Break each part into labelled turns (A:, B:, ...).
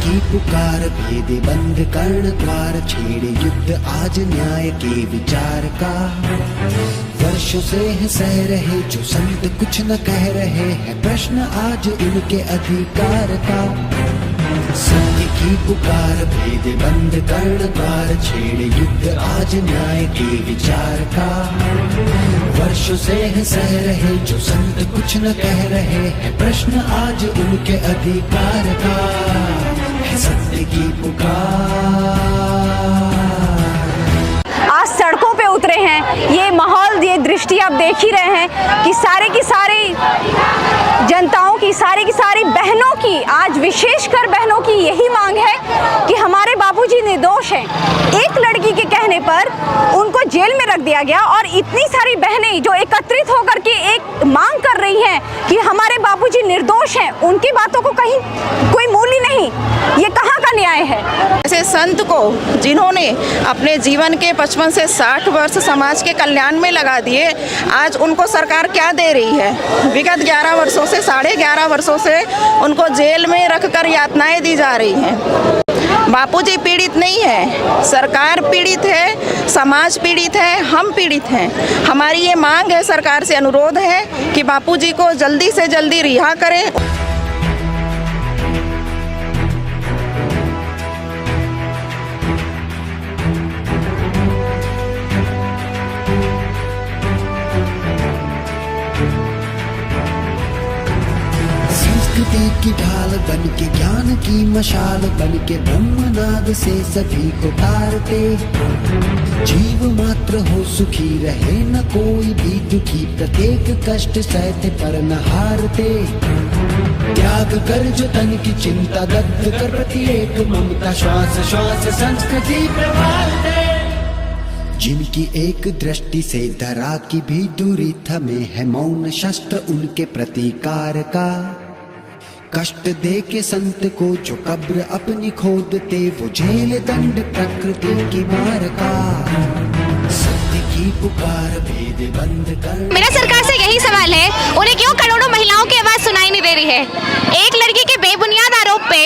A: की पुकार भेदे बंद कर्ण द्वार, छेड़े युद्ध आज न्याय के विचार का। वर्षों से है सह रहे जो संत कुछ न कह रहे हैं, प्रश्न आज इनके अधिकार का। सत्य की पुकार भेदे बंद कर्ण द्वार, छेड़े युद्ध आज न्याय के विचार का। वर्षों से है सह रहे जो संत कुछ न कह रहे हैं, प्रश्न आज उनके अधिकार का। है सत्य की पुकार।
B: आज सड़कों पे उतरे हैं, ये माहौल, ये दृष्टि आप देख ही रहे हैं कि सारे की सारी जनताओं की, सारी की सारी बहनों की, आज विशेषकर बहनों की यही मांग है कि हमारे बापूजी निर्दोष हैं। एक लड़की के कहने पर उनको जेल में रख दिया गया और इतनी सारी बहनें जो एकत्रित होकर के एक मांग कर रही हैं कि हमारे बापूजी निर्दोष हैं, उनकी बातों को कहीं कोई मूल्य नहीं। ये कहाँ का न्याय है?
C: ऐसे संत को जिन्होंने अपने जीवन के 55 से 60 वर्ष समाज के कल्याण में लगा दिए, आज उनको सरकार क्या दे रही है? विगत 11 वर्षों से, 11.5 वर्षों से उनको जेल में रखकर यातनाएं दी जा रही हैं। बापूजी पीड़ित नहीं है, सरकार पीड़ित है, समाज पीड़ित है, हम पीड़ित हैं। हमारी ये मांग है, सरकार से अनुरोध है कि बापूजी को जल्दी से जल्दी रिहा करें।
A: की ढाल बन के, ज्ञान की मशाल बन के, ब्रह्मनाद से सभी को तारते। जीव मात्र हो सुखी रहे न कोई भी दुखी, प्रत्येक कष्ट सहते पर न हारते। त्याग कर जो तन की चिंता, दग्ध कर प्रत्येक ममता, श्वास श्वास संस्कृति प्रवाहते। जिनकी एक दृष्टि से धरा की भी दूरी थमे है, मौन शस्त्र उनके प्रतिकार का। कष्ट दे के संत को जो कब्र अपनी खोदते, वो झेल दंड प्रकृति की मार का। सत्य की पुकार भेद बंद कर।
D: मेरा सरकार से यही सवाल है, उन्हें क्यों करोड़ों महिलाओं की आवाज सुनाई नहीं दे रही है? एक लड़की के बेबुनियाद आरोप पे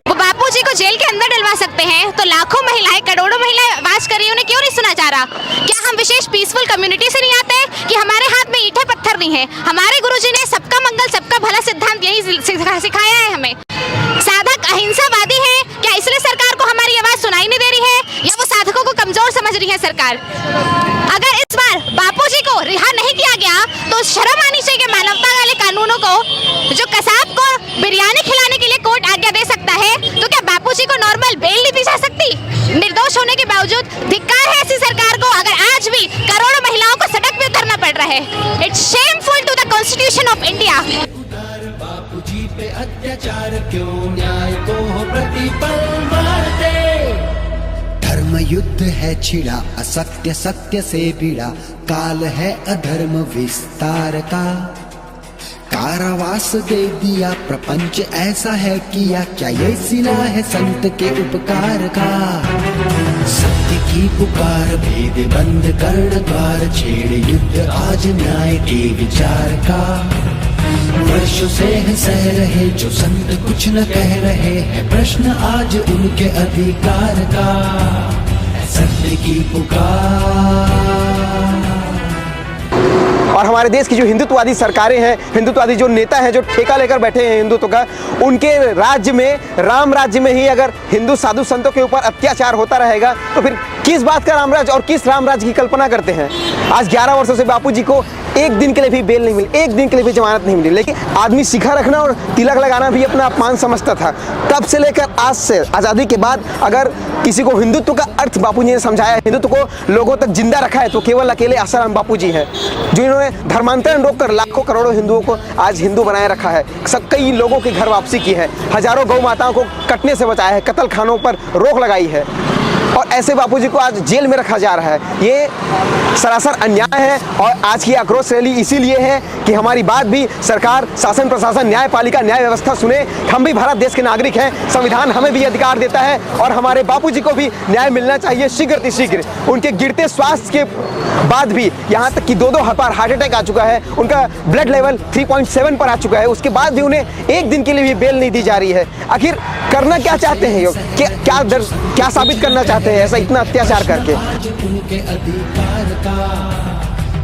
D: वो बापूजी को जेल के अंदर डलवा सकते हैं, तो लाखों महिलाएं, करोड़ों महिलाएं आवाज कर रही है, उन्हें क्यों नहीं सुना जा रहा? क्या हम विशेष पीसफुल कम्युनिटी से नहीं आते कि हमारे हाथ में ईंटें पत्थर नहीं है? हमारे गुरुजी ने सबका मंगल सबका भला सिद्धांत यही सिखाया है हमें। साधक अहिंसावादी है, क्या इसलिए सरकार को हमारी आवाज सुनाई नहीं दे रही है, या वो साधकों को कमजोर समझ रही है सरकार? अगर इस बार बापूजी को रिहा नहीं किया गया तो शर्म आनी चाहिए मानवता वाले कानूनों को। जो कसाब को बिरयानी खिलाने के लिए कोर्ट आज्ञा दे सकता है, तो क्या बापूजी को नॉर्मल बेल नहीं दी जा सकती? निर्दोष होने के बावजूद धिक्कार है ऐसी सरकार को, अगर आज भी करोड़ों महिलाओं को सड़क पे उतरना पड़ रहा है। It's shameful to the constitution of India.
A: Bapuji पे अत्याचार क्यों, न्याय को प्रतिपल मारते। धर्म युद्ध है छिड़ा, असत्य सत्य से भिड़ा, काल है अधर्म विस्तार का। कारावास दे दिया प्रपंच ऐसा है किया, क्या ये सिला है संत के उपकार का। सत्य की पुकार भेद बंद कर्ण द्वार, छेड़े युद्ध आज न्याय के विचार का। वर्षों से है सह रहे जो संत कुछ न कह रहे हैं, प्रश्न आज उनके अधिकार का। सत्य की पुकार।
E: और हमारे देश की जो हिंदुत्ववादी सरकारें हैं, हिंदुत्ववादी जो नेता हैं, जो ठेका लेकर बैठे हैं हिंदुत्व का, उनके राज्य में, राम राज्य में ही अगर हिंदू साधु संतों के ऊपर अत्याचार होता रहेगा, तो फिर किस बात का राम राज्य और किस राम राज्य की कल्पना करते हैं? आज 11 वर्षों से बापूजी को एक दिन के लिए भी बेल नहीं मिली, एक दिन के लिए भी जमानत नहीं मिली, लेकिन आदमी शिखा रखना और तिलक लगाना भी अपना अपमान समझता था। तब से लेकर आज से, आज़ादी के बाद, अगर किसी को हिंदुत्व का अर्थ बापूजी ने समझाया, हिंदुत्व को लोगों तक जिंदा रखा है, तो केवल अकेले आसाराम बापूजी हैं, जो इन्होंने धर्मांतरण रोककर लाखों करोड़ों हिंदुओं को आज हिंदू बनाए रखा है। कई लोगों की घर वापसी की है, हजारों गौ माताओं को कटने से बचाया है, कत्ल खानों पर रोक लगाई है, और ऐसे बापूजी को आज जेल में रखा जा रहा है। ये सरासर अन्याय है। और आज की आक्रोश रैली इसीलिए है कि हमारी बात भी सरकार, शासन प्रशासन, न्यायपालिका, न्याय व्यवस्था सुने। हम भी भारत देश के नागरिक हैं, संविधान हमें भी अधिकार देता है, और हमारे बापूजी को भी न्याय मिलना चाहिए शीघ्र अतिशीघ्र। उनके गिरते स्वास्थ्य के बाद भी, यहाँ तक कि 2 बार हार्ट अटैक आ चुका है, उनका ब्लड लेवल 3.7 पर आ चुका है, उसके बाद भी उन्हें एक दिन के लिए भी बेल नहीं दी जा रही है। आखिर करना क्या चाहते हैं ये? क्या साबित करना चाहते हैं ऐसा इतना अत्याचार करके?
A: आज उनके अधिकार का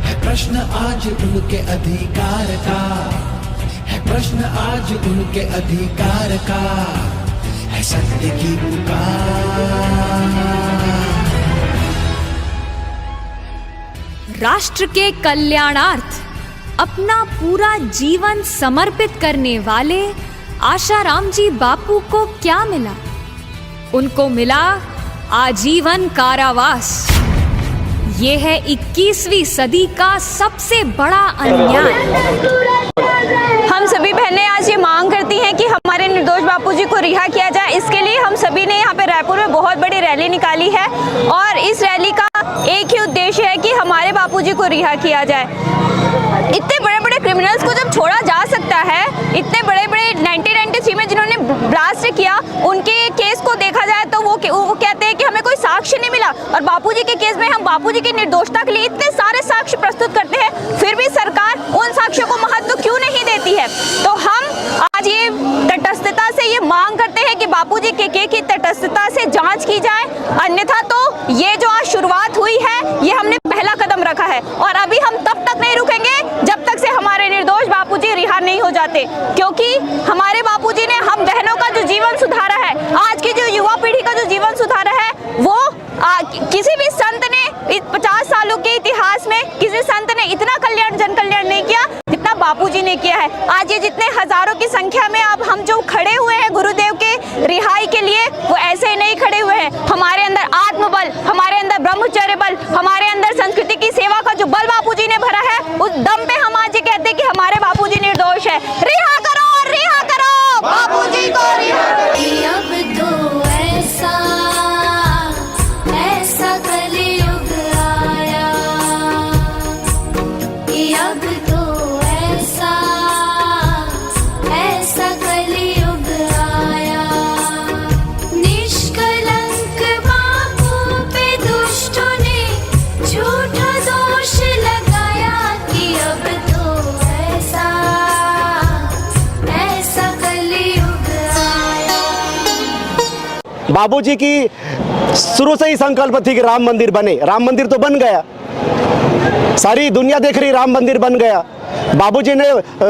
A: है प्रश्न, आज उनके अधिकार का है प्रश्न, आज उनके अधिकार का है सत्य की पुकार।
F: राष्ट्र के कल्याणार्थ अपना पूरा जीवन समर्पित करने वाले आशाराम जी बापू को क्या मिला? उनको मिला आजीवन कारावास। ये है 21वीं सदी का सबसे बड़ा अन्याय।
B: हम सभी बहनें आज ये मांग करती हैं कि हमारे निर्दोष बापूजी को रिहा किया जाए। इसके लिए हम सभी ने यहाँ पे रायपुर में बहुत बड़ी रैली निकाली है और इस रैली का एक ही उद्देश्य है कि हमारे बापूजी को रिहा किया जाए। इतने बड़े बड़े क्रिमिनल्स को जब छोड़ा जा सकता है, इतने बड़े बड़े 1993 में जिन्होंने ब्लास्ट किया उनके केस को देखा जाए तो वो कहते हैं कि हमें कोई साक्ष्य नहीं मिला, और बापूजी के केस में हम बापूजी की निर्दोषता के लिए इतने सारे साक्ष्य प्रस्तुत करते हैं, फिर भी सरकार उन साक्ष्यों को महत्व क्यों नहीं देती है? तो हम आज ये तटस्थता से ये मांग करते हैं कि बापूजी के की तटस्थता से जांच की जाए, अन्यथा तो ये जो आज शुरुआत हुई है ये हमने पहला कदम रखा है और अभी हम तब तक नहीं रुकेंगे जब तक से हमारे निर्दोष बापूजी रिहा नहीं हो जाते, क्योंकि हमारे बापूजी ने हम बहनों का जो जीवन सुधारा है, आज की जो युवा पीढ़ी का जो जीवन सुधारा है, वो किसी भी संत ने 50 सालों के इतिहास में किसी संत ने इतना कल्याण जन कल्याण नहीं किया जितना बापूजी ने किया है। आज ये जितने हजारों की संख्या में अब हम जो खड़े हुए हैं गुरुदेव के रिहाई के लिए, वो ऐसे ही नहीं खड़े हुए हैं। हमारे अंदर आत्मबल, हमारे अंदर ब्रह्मचर्य बल, हमारे अंदर संस्कृति की सेवा का जो बल बापूजी ने भरा है, उस दम पे हम आज ये कहते हैं कि हमारे बापूजी निर्दोष है। रिहा करो बापूजी को रिहा करो।
G: अब तो ऐसा कलयुग आया, अब तो ऐसा कलयुग आया, निष्कलंक बापू पे दुष्टों ने झूठा दोष लगाया कि अब तो ऐसा कलयुग आया।
H: बाबूजी की शुरू से ही संकल्प थी कि राम मंदिर बने। राम मंदिर तो बन गया, सारी दुनिया देख रही राम मंदिर बन गया। बाबूजी ने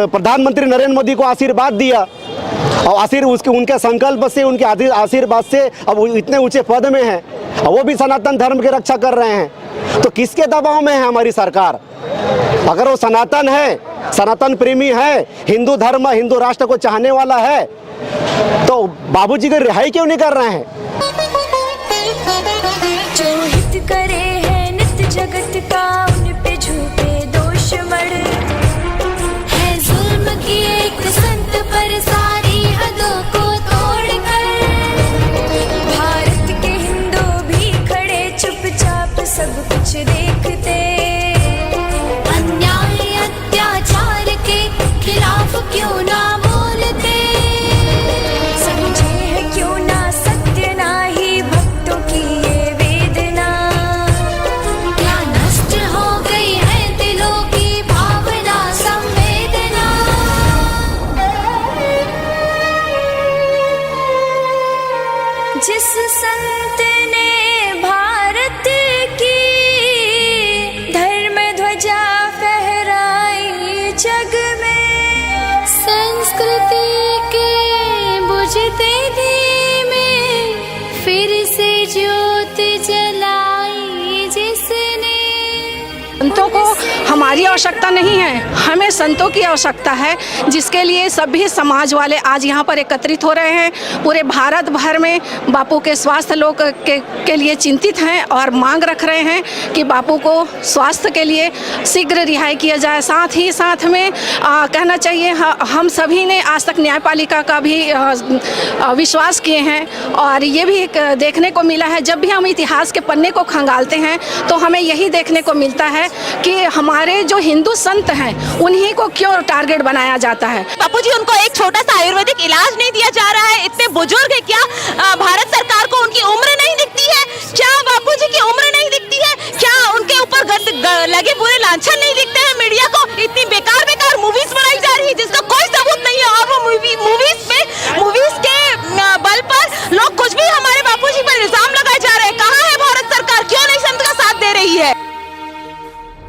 H: प्रधानमंत्री नरेंद्र मोदी को आशीर्वाद दिया और उनके संकल्प से, उनके आशीर्वाद से अब इतने ऊंचे पद में हैं और वो भी सनातन धर्म की रक्षा कर रहे हैं। तो किसके दबाव में है हमारी सरकार? अगर वो सनातन है, सनातन प्रेमी है, हिंदू धर्म, हिंदू राष्ट्र को चाहने वाला है, तो बाबूजी की रिहाई क्यों नहीं कर रहे हैं?
G: जो हित करे है नित जगत का, उन पे झूठे दोष मड़ है, जुल्म की एक संत पर सारी हदों को तोड़कर, भारत के हिंदू भी खड़े चुपचाप सब कुछ देखते, अन्याय अत्याचार के खिलाफ क्यों ना बोलते, समझे है क्यों ना सत्य ना ही भक्तों की ये वेदना, क्या नष्ट हो गई है दिलों की भावना संवेदना। जिस संत ने भारत की धर्म ध्वजा फहराई जग में, संस्कृति के बुझते धीमे फिर से ज्योत जलाई जिसने।
C: संतों को हमारी आवश्यकता नहीं है, हमें संतों की आवश्यकता है, जिसके लिए सभी समाज वाले आज यहाँ पर एकत्रित हो रहे हैं। पूरे भारत भर में बापू के स्वास्थ्य लोग के लिए चिंतित हैं और मांग रख रहे हैं कि बापू को स्वास्थ्य के लिए शीघ्र रिहाई किया जाए। साथ ही साथ में कहना चाहिए, हम सभी ने आज तक न्यायपालिका का भी विश्वास किए हैं और ये भी देखने को मिला है, जब भी हम इतिहास के पन्ने को खंगालते हैं तो हमें यही देखने को मिलता है कि हमारे जो हिंदू संत हैं उन्हीं को क्यों टारगेट बनाया जाता है।
I: बापूजी, उनको एक छोटा सा आयुर्वेदिक इलाज नहीं दिया जा रहा है? इतने बुजुर्ग है, क्या भारत सरकार को उनकी उम्र नहीं दिखती है? क्या बापूजी की उम्र नहीं दिखती है? क्या उनके ऊपर लगे पूरे लांछन नहीं दिखते हैं? मीडिया को इतनी बेकार मूवीज बनाई जा रही है जिसका कोई सबूत नहीं है और वो मूवीज के बल पर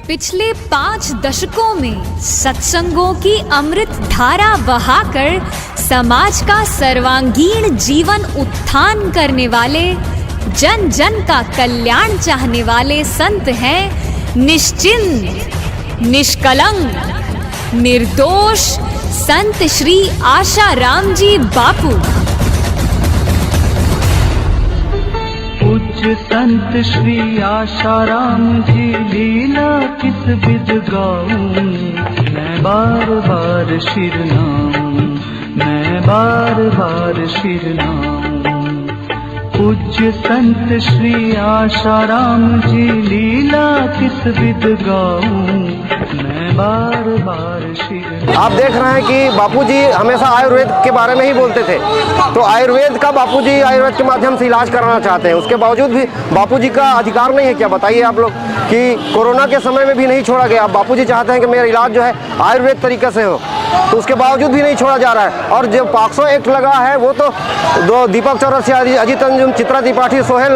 F: पिछले 5 दशकों में सत्संगों की अमृत धारा बहाकर समाज का सर्वांगीण जीवन उत्थान करने वाले, जन जन का कल्याण चाहने वाले संत हैं निश्चिंत, निष्कलंक, निर्दोष संत श्री आशाराम जी बापू।
J: पूज्य संत श्री आशाराम जी लीला किस बिद गाऊं, मैं बार बार शिरनाऊं, मैं बार बार शिरनाऊं। पूज्य संत श्री आशाराम जी लीला किस बिद गाऊं, मैं बार बार शिरनाऊं।
E: आप देख रहे हैं कि बापूजी हमेशा आयुर्वेद के बारे में ही बोलते थे, तो आयुर्वेद का बापूजी आयुर्वेद के माध्यम से इलाज कराना चाहते हैं। उसके बावजूद भी बापूजी का अधिकार नहीं है क्या? बताइए आप लोग कि कोरोना के समय में भी नहीं छोड़ा गया। बापूजी चाहते हैं कि मेरा इलाज जो है आयुर्वेद तरीके से हो, तो उसके बावजूद भी नहीं छोड़ा जा रहा है। और जो पॉक्सो एक्ट लगा है वो तो दो दीपक चौरसिया, अजीत अंजुम, चित्रा त्रिपाठी, सोहेल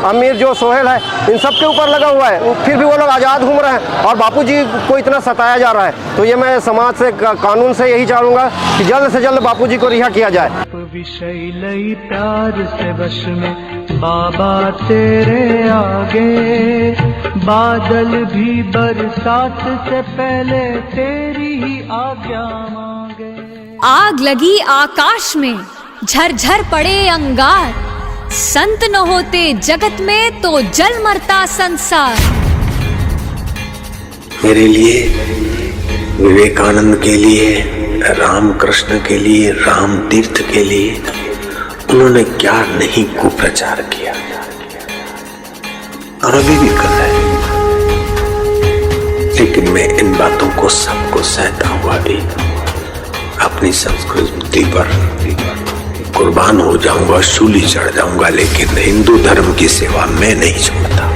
E: अमीर जो सोहेल है, इन सब के ऊपर लगा हुआ है, फिर भी वो लोग आज़ाद घूम रहे हैं और बापूजी को इतना सताया जा रहा है। तो ये मैं समाज से, कानून से यही चाहूँगा कि जल्द से जल्द बापूजी को रिहा किया जाए।
J: विषय लई प्यार से वश में बाबा तेरे आगे, बादल भी बरसात से पहले तेरी ही आज्ञा मांगे।
F: आग लगी आकाश में, झरझर पड़े अंगार, संत न होते जगत में तो जल मरता संसार।
K: मेरे लिए, विवेकानंद के लिए, रामकृष्ण के लिए, राम तीर्थ के लिए उन्होंने क्या नहीं कुप्रचार किया और अभी भी कर रहे हैं। लेकिन मैं इन बातों को सबको सहता हुआ भी अपनी संस्कृति पर कुर्बान हो जाऊंगा, शूली चढ़ जाऊंगा, लेकिन हिंदू धर्म की सेवा मैं नहीं छोड़ता।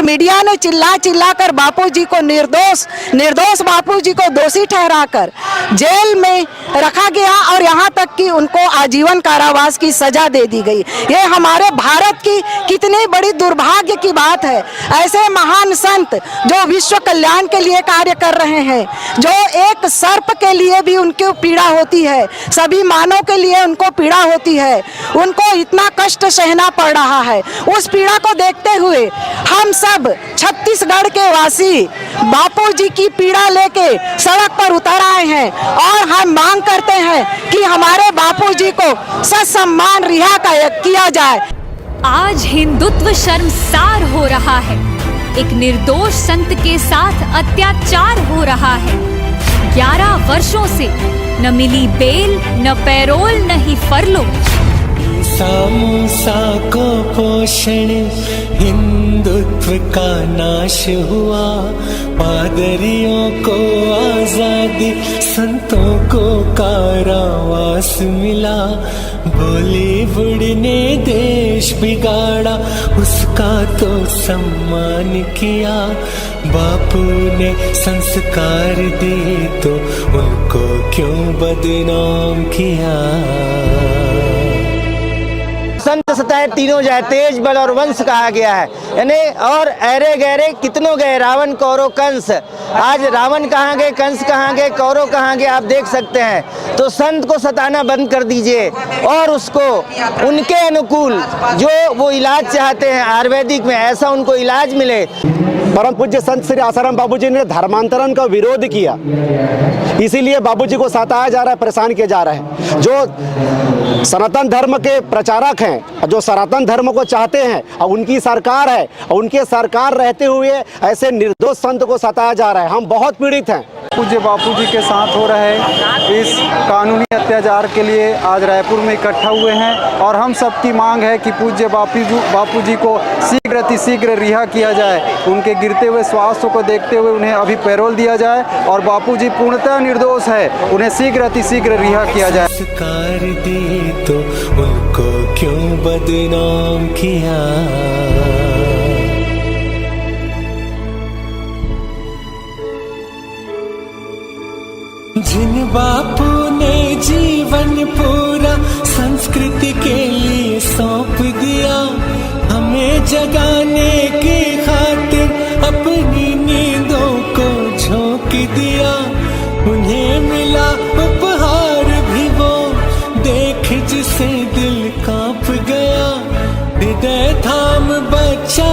C: मीडिया ने चिल्ला चिल्ला कर बापूजी को निर्दोष बापूजी को दोषी ठहराकर जेल में रखा गया और यहाँ तक कि उनको आजीवन कारावास की सजा दे दी गई। ये हमारे भारत की कितनी बड़ी दुर्भाग्य की बात है। ऐसे महान संत जो विश्व कल्याण के लिए कार्य कर रहे हैं, जो एक सर्प के लिए भी उनको पीड़ा होती है, सभी मानव के लिए उनको पीड़ा होती है, उनको इतना कष्ट सहना पड़ रहा है। उस पीड़ा को देखते हुए हम सब छत्तीसगढ़ के वासी बापूजी की पीड़ा लेके सड़क पर उतर आए हैं और हम मांग करते हैं कि हमारे बापूजी को ससम्मान रिहा किया जाए।
F: आज हिंदुत्व शर्मसार हो रहा है, एक निर्दोष संत के साथ अत्याचार हो रहा है। 11 वर्षों से न मिली बेल, न पैरोल, न ही फरलो।
A: सामूसा को पोषण, हिंदुत्व का नाश हुआ, पादरियों को आजादी, संतों को कारावास मिला, बॉलीवुड ने देश बिगाड़ा, उसका तो सम्मान किया, बापू ने संस्कार दिए तो उनको क्यों बदनाम किया।
E: संत सताए तीनों जाए, तेज बल और वंश कहा गया है, यानी और ऐरे गहरे कितनों गए, रावण कौरव कंस। आज रावण कहाँ गए, कंस कहाँ गए, कौरव कहाँ गए, आप देख सकते हैं। तो संत को सताना बंद कर दीजिए और उसको उनके अनुकूल जो वो इलाज चाहते हैं आयुर्वेदिक में, ऐसा उनको इलाज मिले।
H: परम पूज्य संत श्री आसाराम बाबूजी ने धर्मांतरण का विरोध किया, इसीलिए बाबूजी को सताया जा रहा है, परेशान किया जा रहा है। जो सनातन धर्म के प्रचारक हैं, जो सनातन धर्म को चाहते हैं, और उनकी सरकार है, और उनके सरकार रहते हुए ऐसे निर्दोष संत को सताया जा रहा है। हम बहुत पीड़ित हैं।
L: पूज्य बापूजी के साथ हो रहे इस कानूनी अत्याचार के लिए आज रायपुर में इकट्ठा हुए हैं और हम सबकी मांग है कि पूज्य बापूजी को शीघ्र अतिशीघ्र रिहा किया जाए। उनके गिरते हुए स्वास्थ्य को देखते हुए उन्हें अभी पैरोल दिया जाए और बापूजी पूर्णतः निर्दोष है, उन्हें शीघ्र अतिशीघ्र रिहा किया जाए।
A: संस्कार दिए तो उनको क्यों बदनाम किया। जिन बापू ने जीवन पूरा संस्कृति के लिए सौंप दिया, हमें जगाने की खातिर
M: दिल कांप गया, हृदय थाम बच्चा